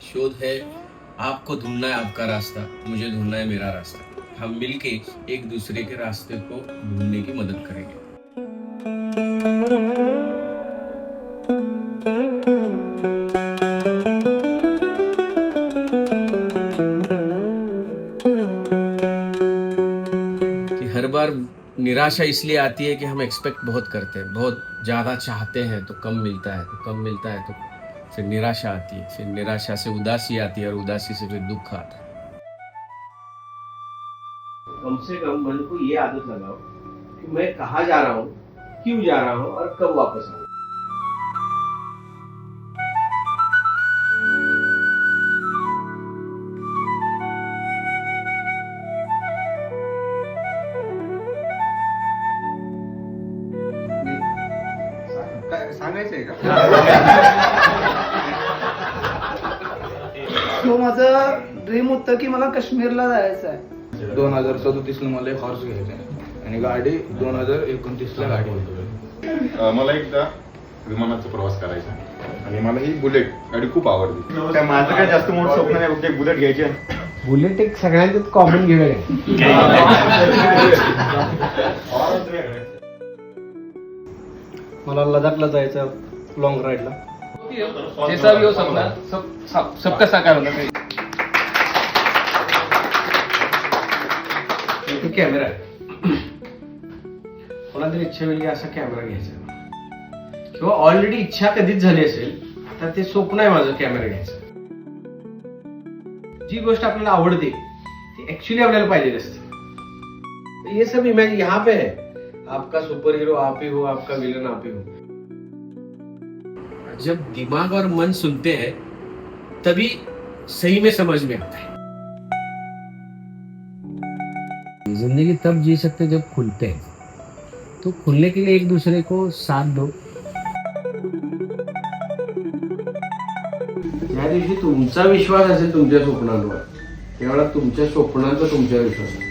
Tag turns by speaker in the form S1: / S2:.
S1: शोध है, आपको ढूंढना है आपका रास्ता, मुझे ढूंढना है मेरा रास्ता। हम मिलके एक दूसरे के रास्ते को ढूंढने की मदद करेंगे। कि हर बार निराशा इसलिए आती है कि हम एक्सपेक्ट बहुत करते हैं, बहुत ज़्यादा चाहते हैं तो कम मिलता है, तो कम मिलता है तो फिर निराशा आती है, फिर निराशा से उदासी आती है और उदासी से फिर दुख आता है। कम से कम मन को ये आदत लगाओ कि मैं कहाँ जा रहा हूँ, क्यों जा रहा हूँ और कब वापस आऊँ।
S2: सांगायचंय का?
S3: तो माझं ड्रीम होतं की मला काश्मीरला जायचं आहे.
S2: 2034 ला मला एक हॉर्स घ्यायचा आहे आणि गाडी 2029 ला गाडी होती.
S4: मला एकदा विमानाचा प्रवास करायचा आणि मला ही बुलेट गाडी खूप आवडली. त्या माझं काय जास्त मोठं स्वप्न नाही, फक्त एक बुलेट घ्यायची आहे.
S5: बुलेट एक सगळ्यांच्यात कॉमन घेऊन आहे.
S3: मला लडाखला जायचं लॉंग राईडला.
S5: जैसा भी हो सपना सबका साकार होना चाहिए. तो कॅमेरा आहे. मला तरी इच्छा होईल की असा कॅमेरा घ्यायचा किंवा ऑलरेडी इच्छा कधीच झाली असेल तर ते स्वप्न आहे माझं कॅमेरा घ्यायचं. जी गोष्ट आपल्याला आवडते ती ऍक्च्युली आपल्याला पाहिजे असते. ये सब इमेज यहाँ पे है. आपका सुपर हीरो आप ही हो, आपका विलन आप ही हो. जब दिमाग और मन सुनते हैं तभी सही में समझ में आता है. जिंदगी तब जी सकते जब खुलते हैं, तो खुलने के लिए एक दूसरे को साथ दो. ज्या दिवशी तुमचा विश्वास असेल तुमच्या स्वप्नांवर, तेवढा तुमच्या स्वप्नांचा तुमच्यावर विश्वास असेल.